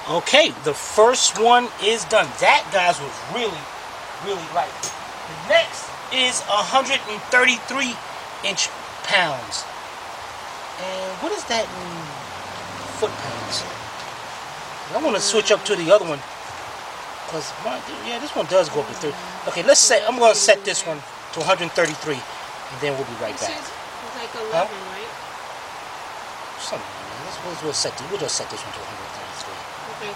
Okay, the first one is done. That, guys, was really, really light. The next is 133 inch-pounds. And what is that in foot-pounds? I want to switch up to the other one. Because, yeah, this one does go up to 30. Okay, I'm going to set this one to 133. And then we'll be right back. It's like 11, right? Something like that. We'll just set this one to 133. Okay.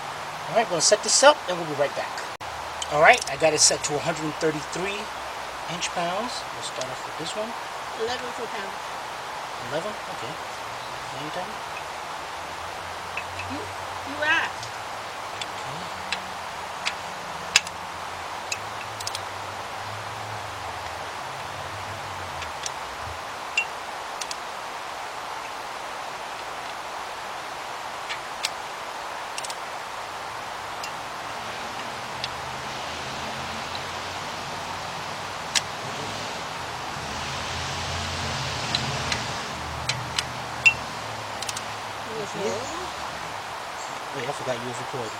Alright, we're going to set this up and we'll be right back. Alright, I got it set to 133 inch-pounds. We'll start off with this one. 11 foot-pounds. 11? Okay. Anytime? You asked. Wait, I forgot you was recording.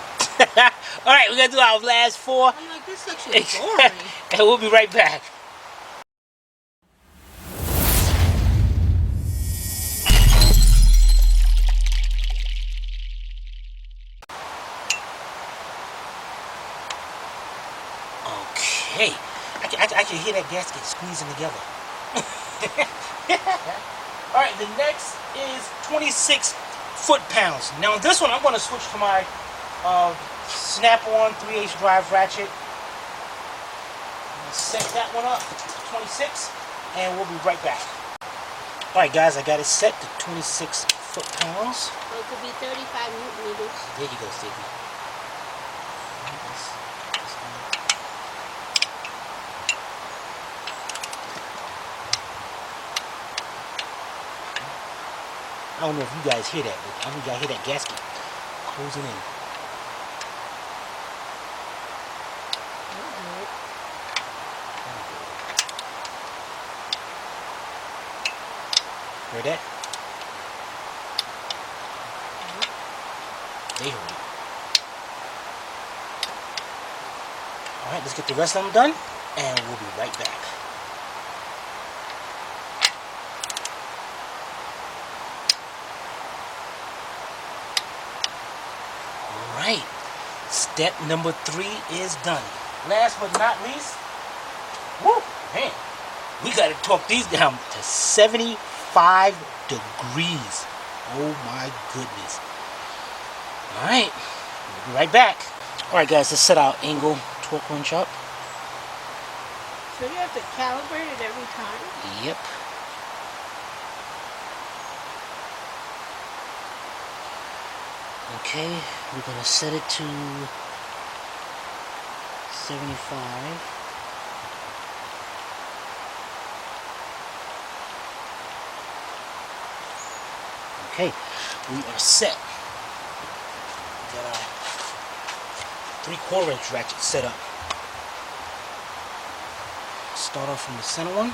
Alright, we're going to do our last 4. I'm like, this section is boring. And we'll be right back. Okay. I can hear that gasket squeezing together. Alright, the next is 26 foot-pounds. Now on this one, I'm going to switch to my snap-on 3/8 drive ratchet. Set that one up to 26, and we'll be right back. Alright guys, I got it set to 26 foot-pounds. Well, it could be 35 newton meters. There you go, Stevie. I don't know if you guys hear that, but I think y'all hear that gasket closing in. Heard that? They heard it. Alright, let's get the rest of them done, and we'll be right back. Alright, step number 3 is done. Last but not least, woo, man, we got to torque these down to 75 degrees. Oh my goodness. Alright, we'll be right back. Alright guys, let's set our angle torque wrench up. So you have to calibrate it every time? Yep. Okay, we're going to set it to 75. Okay, we are set. We got our 3/4 inch ratchet set up. Start off from the center one.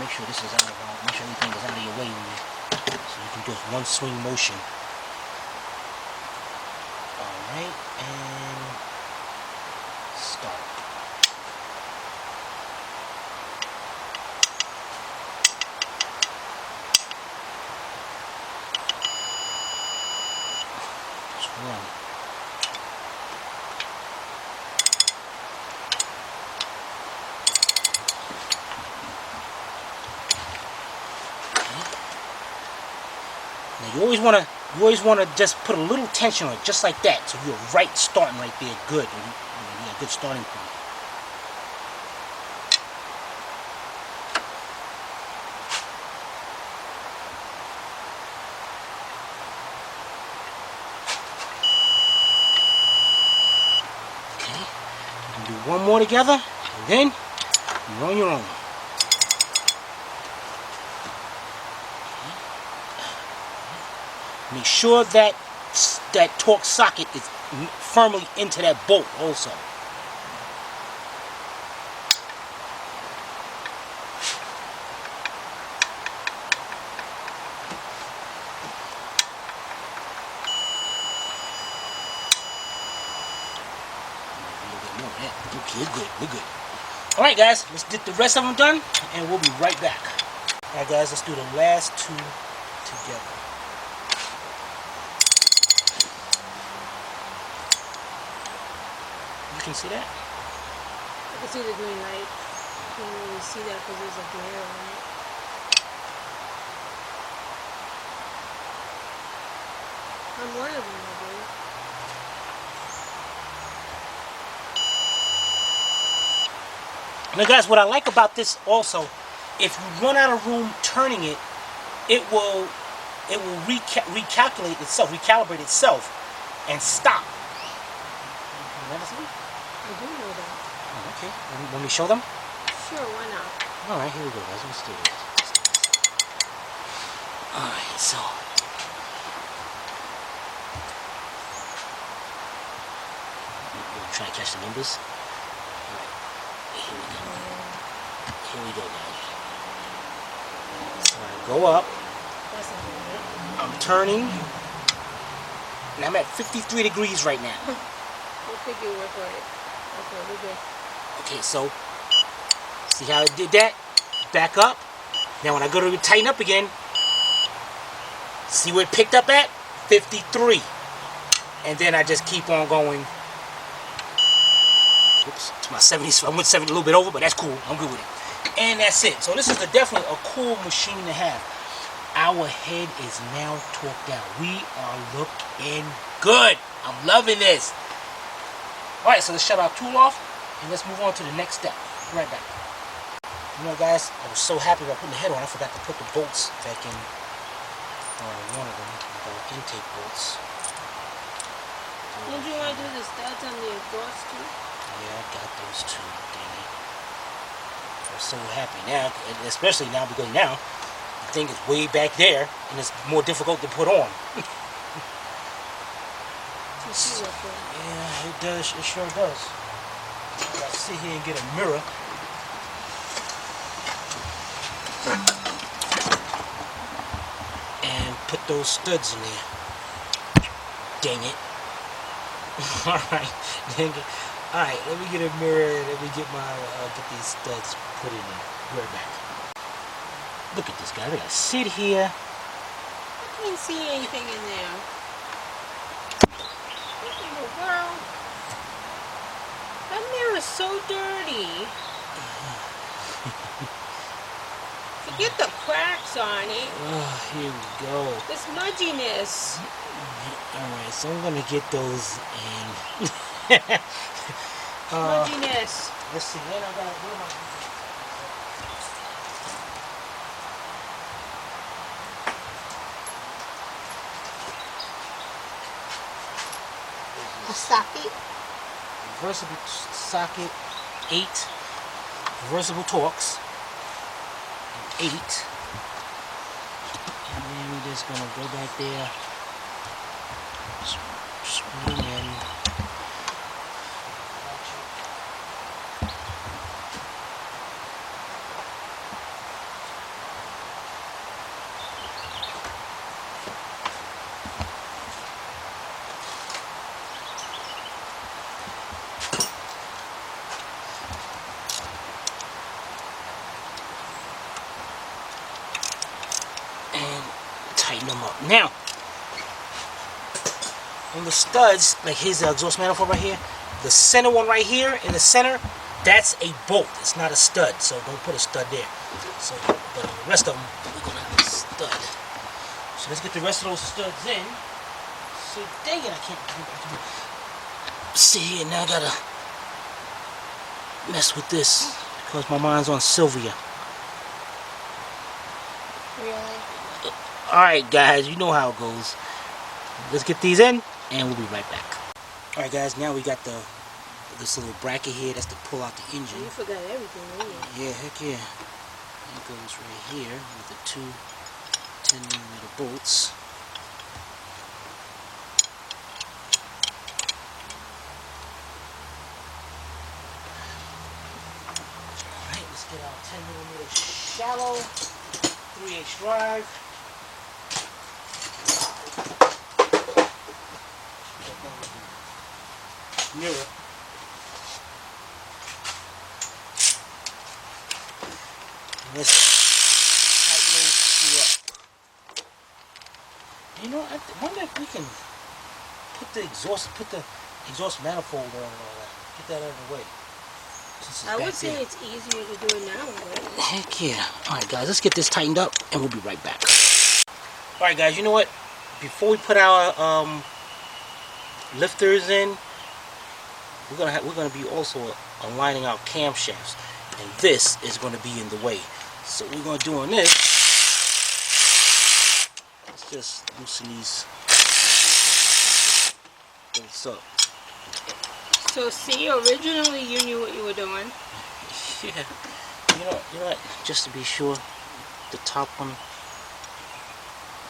Make sure this is out of make sure everything is out of your way when you, so you can do one swing motion. Alright, and start. Run. Now you always wanna just put a little tension on it, just like that, so you're right starting right there, good. You got a good starting point. Do one more together, and then you're on your own. Make sure that that torque socket is firmly into that bolt also. Okay, good. We're good. All right, guys. Let's get the rest of them done, and we'll be right back. All right, guys. Let's do the last two together. You can see that? I can see the green light. You can't really see that because there's a glare on it. I'm one of them, I believe. Now, guys, what I like about this also, if you run out of room turning it, it will recalculate itself, recalibrate itself, and stop. You know what I do know that. Oh, okay. Want me to show them? Sure, why not? All right, here we go, guys. Let's do this. All right, so. Try to catch the numbers. All right, here we go. Here we go, guys. So I go up. That's not right. I'm turning. And I'm at 53 degrees right now. We'll pick your word for it. Okay, we're good. Okay, so see how I did that? Back up. Now when I go to tighten up again, see where it picked up at? 53. And then I just keep on going. Oops, to my 70s. I went 70 a little bit over, but that's cool. I'm good with it. And that's it. So this is definitely a cool machine to have. Our head is now torqued down. We are looking good. I'm loving this. Alright, so let's shut our tool off and let's move on to the next step. Right back. You know, guys, I was so happy about putting the head on, I forgot to put the bolts back in. One of them, the intake bolts. Don't you want to do the studs on the exhaust too? Yeah, I got those too. Dang it. I'm so happy now, especially now because now the thing is way back there and it's more difficult to put on. Yeah, it does. It sure does. I gotta sit here and get a mirror. And put those studs in there. Dang it. Alright. Dang it. Alright, let me get a mirror and let me get get these studs put in there. Right back. Look at this guy. I gotta sit here. I can't see anything in there. What in the world? That mirror is so dirty. Forget the cracks on it. Oh, here we go. This mudginess. Alright, so I'm gonna get those in. Mudginess. Let's see, then I gotta where am I? A socket. Reversible socket 8, reversible Torx 8, and then we're just gonna go back there, spin them in. Tighten them up. Now, on the studs, like here's the exhaust manifold right here, the center one right here in the center, that's a bolt. It's not a stud, so don't put a stud there. So, but on the rest of them, we're gonna have a stud. So let's get the rest of those studs in. So dang it, I can't see here now. I gotta mess with this because my mind's on Sylvia. Really? Alright guys, you know how it goes. Let's get these in and we'll be right back. Alright guys, now we got this little bracket here. That's to pull out the engine. You forgot everything, didn't you? Yeah, heck yeah. It goes right here with the two 10mm bolts. Alright, let's get our 10mm shallow 3/8 drive. Mirror. Let's tighten those two up. You know, I wonder if we can put the exhaust manifold on and all that. Get that out of the way. I would say it's easier to do it now, right? Heck yeah. Alright guys, let's get this tightened up and we'll be right back. Alright guys, you know what? Before we put our lifters in, we're gonna be also aligning our camshafts. And this is gonna be in the way. So what we're gonna do on this, let's just loosen these bolts up. So see, originally you knew what you were doing. Yeah. You know what? Just to be sure, the top one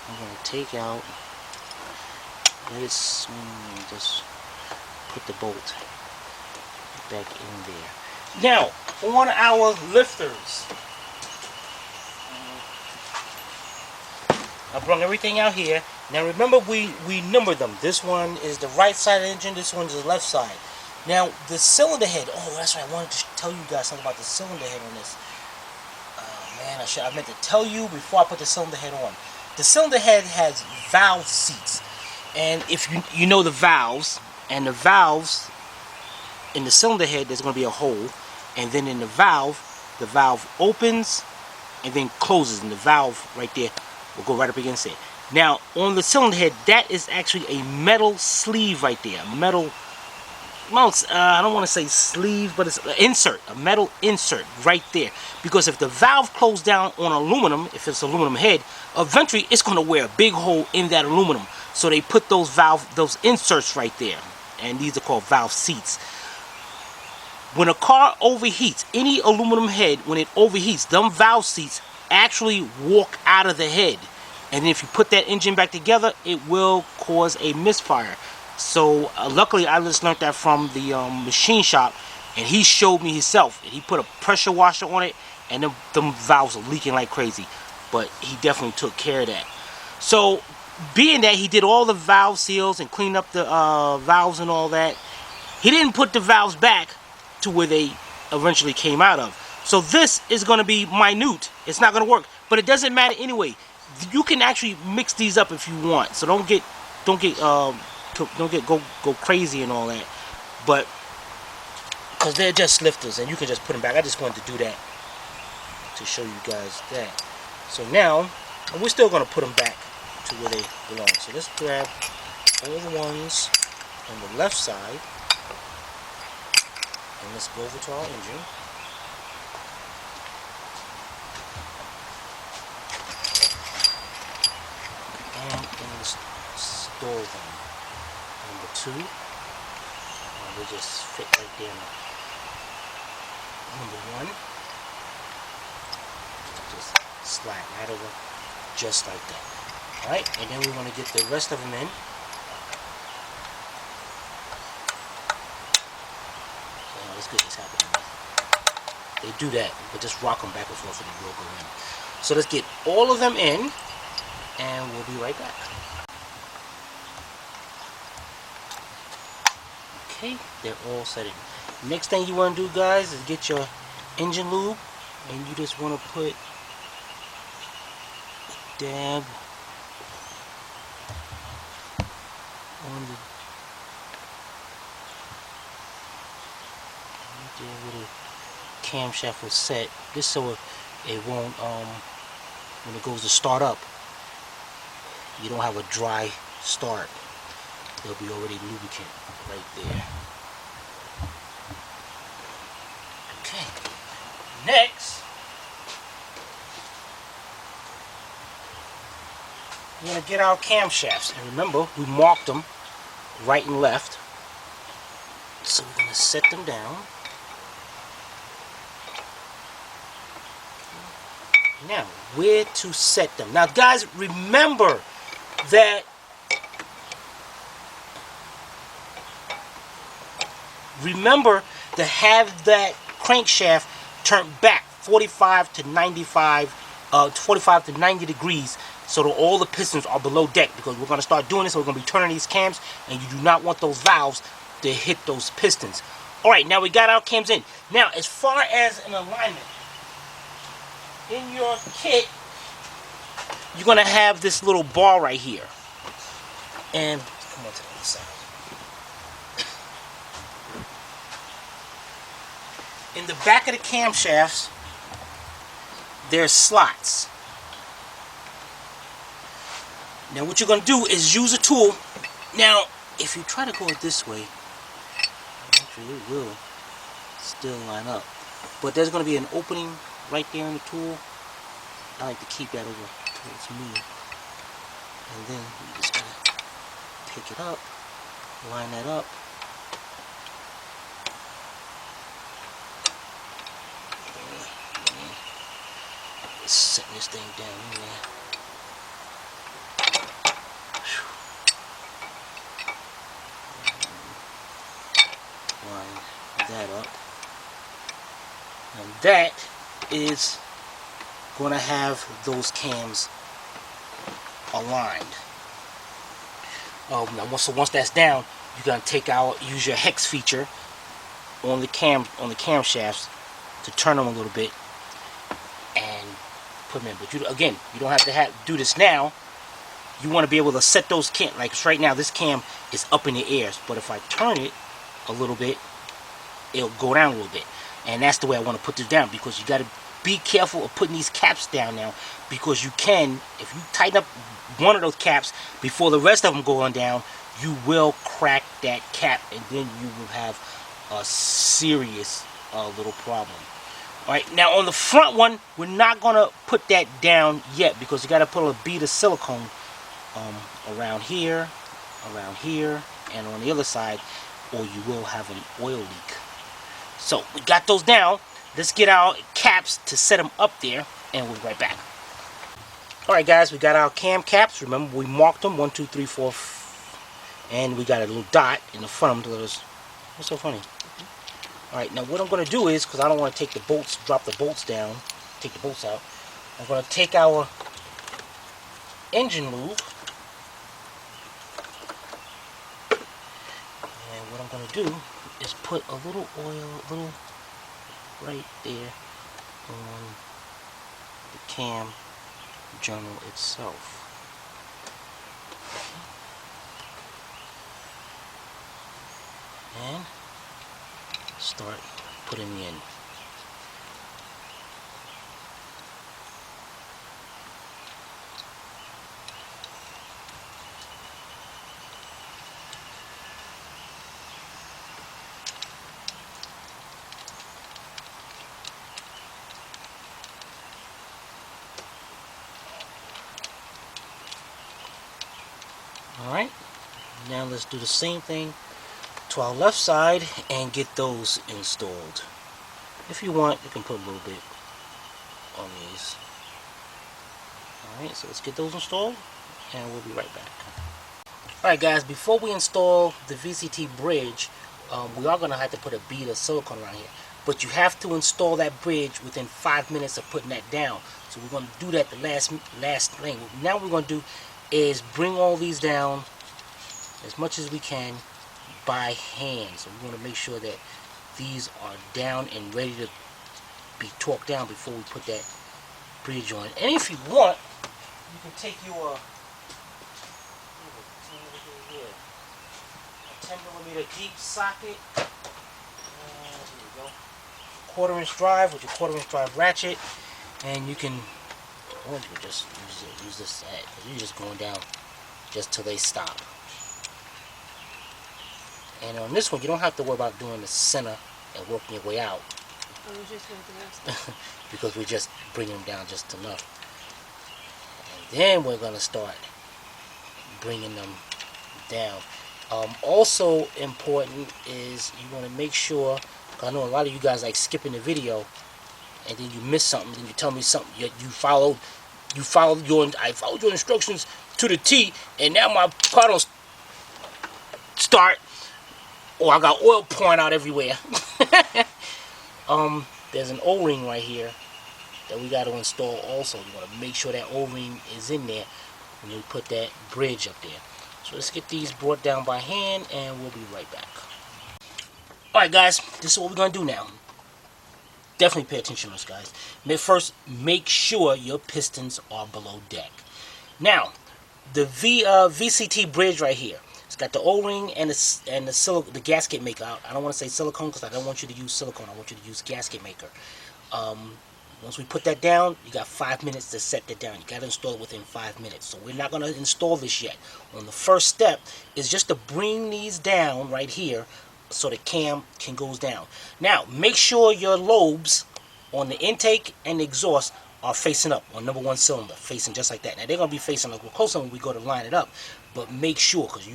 I'm gonna take out. Let it swing and just put the bolt back in there. Now, on our lifters, I brought everything out here. Now remember, we numbered them. This one is the right side of the engine, this one is the left side. Now, the cylinder head, oh, that's right, I wanted to tell you guys something about the cylinder head on this. Man, I meant to tell you before I put the cylinder head on. The cylinder head has valve seats. And if you know the valves, and the valves in the cylinder head, there's going to be a hole. And then in the valve opens and then closes. And the valve right there will go right up against it. Now, on the cylinder head, that is actually a metal sleeve right there. A metal, I don't want to say sleeve, but it's an insert, a metal insert right there. Because if the valve closed down on aluminum, if it's aluminum head, eventually it's going to wear a big hole in that aluminum. So they put those inserts right there, and these are called valve seats. When a car overheats, any aluminum head, when it overheats, them valve seats actually walk out of the head. And if you put that engine back together, it will cause a misfire. So luckily I just learned that from the machine shop, and he showed me himself. And he put a pressure washer on it, and them valves are leaking like crazy. But he definitely took care of that. So being that he did all the valve seals and cleaned up the valves and all that, he didn't put the valves back to where they eventually came out of. So this is going to be minute. It's not going to work, but it doesn't matter anyway. You can actually mix these up if you want. So don't go crazy and all that. But because they're just lifters, and you can just put them back. I just wanted to do that to show you guys that. So now, and we're still going to put them back to where they belong. So let's grab all the ones on the left side, and let's go over to our engine. And install them. Number 2, and they just fit right there. Number 1, just slide right over, just like that. Alright, and then we want to get the rest of them in. So now let's get this happening. They do that, but just rock them back and forth and they will go in. So let's get all of them in, and we'll be right back. Okay, they're all set in. Next thing you want to do, guys, is get your engine lube, and you just want to put a dab on the right there where the camshaft was set, just so it won't when it goes to start up, you don't have a dry start. There'll be already lubricant right there. Okay. Next, we're going to get our camshafts. And remember, we marked them right and left. So we're going to set them down. Now, where to set them? Now, guys, remember that to have that crankshaft turned back 45 to 90 degrees, so that all the pistons are below deck, because we're going to start doing this. So we're going to be turning these cams, and you do not want those valves to hit those pistons. All right, now we got our cams in. Now, as far as an alignment, in your kit, you're gonna have this little bar right here. And come on to the other side. In the back of the camshafts, there's slots. Now what you're going to do is use a tool. Now, if you try to go it this way, actually it will still line up. But there's going to be an opening right there in the tool. I like to keep that over towards me. And then you just got to pick it up, line that up. Setting this thing down in there. Line that up. And that is going to have those cams aligned. Now once that's down, you're going to use your hex feature on the camshafts to turn them a little bit and put them in. But you don't have to do this now. You want to be able to set those cams. Like right now, this cam is up in the air, but if I turn it a little bit, it'll go down a little bit. And that's the way I want to put this down, because you got to be careful of putting these caps down now, because you can, if you tighten up one of those caps before the rest of them go on down, you will crack that cap, and then you will have a serious little problem. Alright, now on the front one, we're not going to put that down yet, because you got to put a bead of silicone around here, and on the other side, or you will have an oil leak. So, we got those down. Let's get our caps to set them up there, and we'll be right back. Alright guys, we got our cam caps. Remember, we marked them, 1, 2, 3, 4, and we got a little dot in the front of them to let us... What's so funny? Alright, now what I'm going to do is, because I don't want to take the bolts, drop the bolts down, take the bolts out, I'm going to take our engine lube, and what I'm going to do is put a little oil, right there on the cam journal itself. And start putting in. Alright, now let's do the same thing to our left side and get those installed. If you want, you can put a little bit on these. Alright, so let's get those installed and we'll be right back. Alright guys, before we install the VCT bridge, we are going to have to put a bead of silicone around here. But you have to install that bridge within 5 minutes of putting that down. So we're going to do that the last thing. Now what we're going to do is bring all these down as much as we can by hand. So we want to make sure that these are down and ready to be torqued down before we put that bridge on. And if you want, you can take your 10mm deep socket, and here we go, 1/4" drive with your 1/4" drive ratchet, and you can, or you can just use this set, because you're just going down just till they stop. And on this one, you don't have to worry about doing the center and working your way out. I was just going to ask. Because we're just bringing them down just enough. And then we're going to start bringing them down. Also important is you want to make sure, because I know a lot of you guys like skipping the video, and then you miss something, and you tell me something. I followed your instructions to the T, and now my car don't start, or I got oil pouring out everywhere. There's an O-ring right here that we got to install also. You want to make sure that O-ring is in there when we put that bridge up there. So let's get these brought down by hand, and we'll be right back. Alright guys, this is what we're going to do now. definitely pay attention to this, guys. First, make sure your pistons are below deck. Now, the VCT bridge right here. It's got the O-ring and the gasket maker. I don't want to say silicone because I don't want you to use silicone. I want you to use gasket maker. Once we put that down, you got 5 minutes to set that down. You got to install it within 5 minutes. So we're not going to install this yet. On the first step is just to bring these down right here so the cam can goes down. Now, make sure your lobes on the intake and the exhaust are facing up on number 1 cylinder, facing just like that. Now, they're going to be facing a little closer when we go to line it up, but make sure, because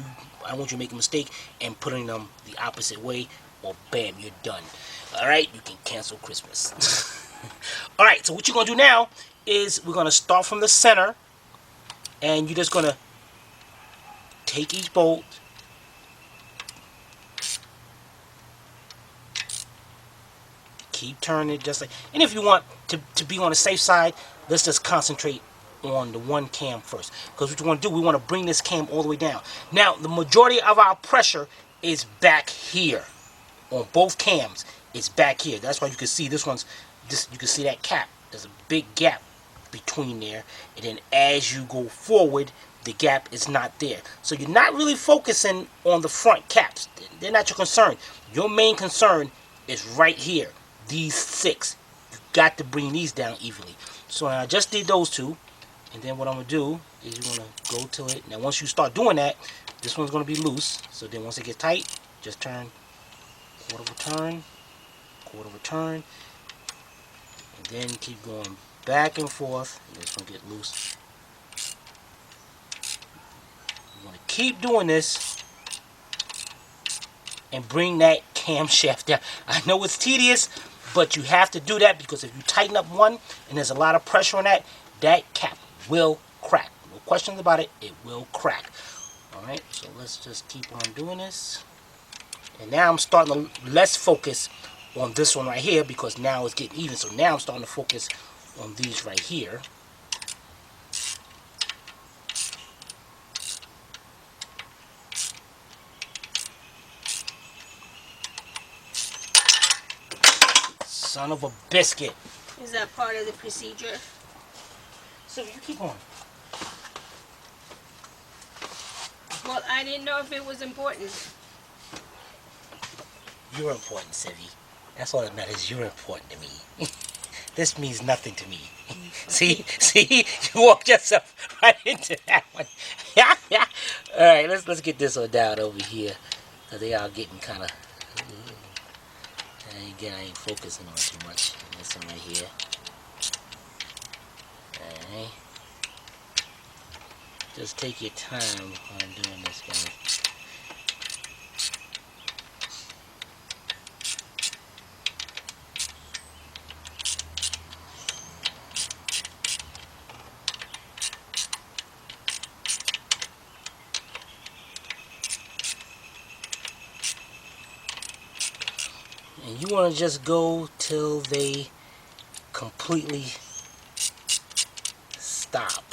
I don't want you to make a mistake and putting them the opposite way, or bam, you're done. All right, you can cancel Christmas. All right, so what you're going to do now is we're going to start from the center, and you're just going to take each bolt, keep turning it just like, and if you want to be on the safe side, let's just concentrate on the one cam first, because what you want to do, we want to bring this cam all the way down. Now, the majority of our pressure is back here on both cams. It's back here. That's why you can see this one's you can see that cap. There's a big gap between there, and then as you go forward, the gap is not there. So you're not really focusing on the front caps. They're not your concern. Your main concern is right here. These 6. You got to bring these down evenly. So I just did those 2, and then what I'm gonna do is you're gonna go to it. Now once you start doing that, this one's gonna be loose. So then once it gets tight, just turn quarter of a turn, quarter of a turn, and then keep going back and forth, and this one get loose. You want to keep doing this and bring that camshaft down. I know it's tedious, but you have to do that, because if you tighten up one and there's a lot of pressure on that, that cap will crack. No questions about it, it will crack. Alright, so let's just keep on doing this. And now I'm starting to less focus on this one right here, because now it's getting even. So now I'm starting to focus on these right here. Son of a biscuit. Is that part of the procedure? So you keep on. Well, I didn't know if it was important. You're important, Sivvy. That's all that matters. You're important to me. This means nothing to me. See, you walked yourself right into that one. Yeah. All right, let's get this one down over here, cause they are getting kind of. Again, I ain't focusing on too much. This one right here. Alright. Just take your time while I'm doing this, guys. And you want to just go till they completely stop.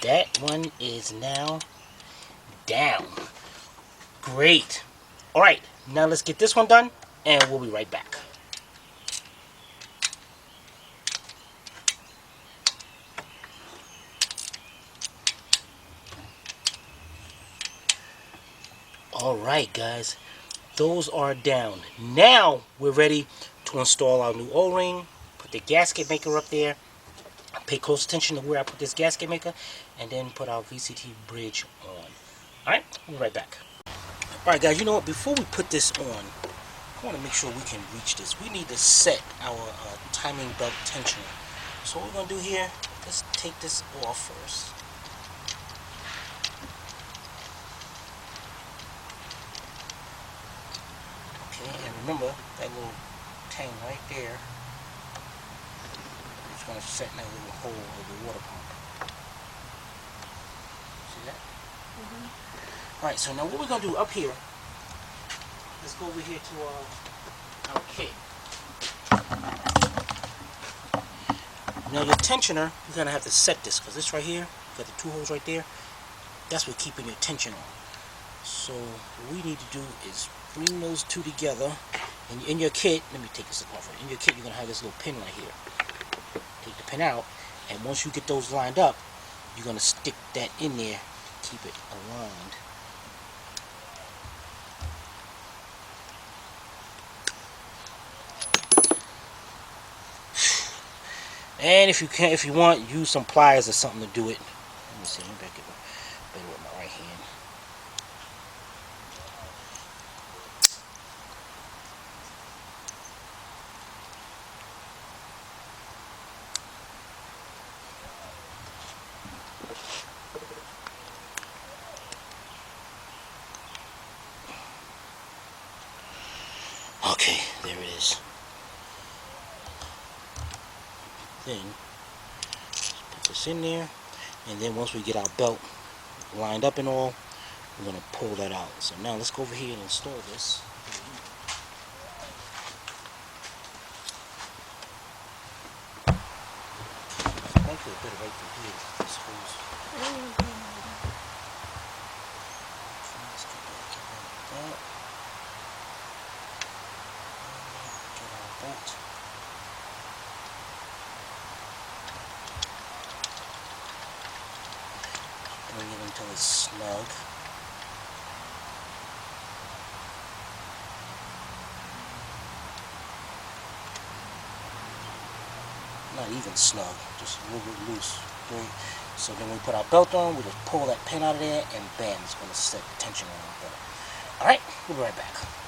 That one is now down. Great. Alright, now let's get this one done, and we'll be right back. Alright, guys. Those are down. Now we're ready to install our new O-ring. Put the gasket maker up there. Pay close attention to where I put this gasket maker, and then put our VCT bridge on. Alright, we'll be right back. Alright guys, you know what, before we put this on, I want to make sure we can reach this. We need to set our timing belt tensioner. So what we're going to do here, let's take this off first. remember that little tang right there. It's going to set in that little hole of the water pump. See that? Alright, so now what we're going to do up here, let's go over here to our kit. Now your tensioner, you're going to have to set this, because this right here, you got the two holes right there, that's what's keeping your tension on. So what we need to do is bring those two together. And in your kit, let me take this apart for you. In your kit, you're going to have this little pin right here. Take the pin out, and once you get those lined up, you're going to stick that in there, keep it aligned. And if you want, use some pliers or something to do it. Let me see, maybe I get better with my right hand. Okay, there it is. Then put this in there, and then once we get our belt lined up and all, we're going to pull that out. So now let's go over here and install this. Actually, a bit right through here, I suppose. Let's get that like that. Get our bolt. Bring it until it's snug. Not even snug, just a little bit loose. Great. So then we put our belt on, we just pull that pin out of there, and bam, it's going to set the tension on our belt. Alright, we'll be right back.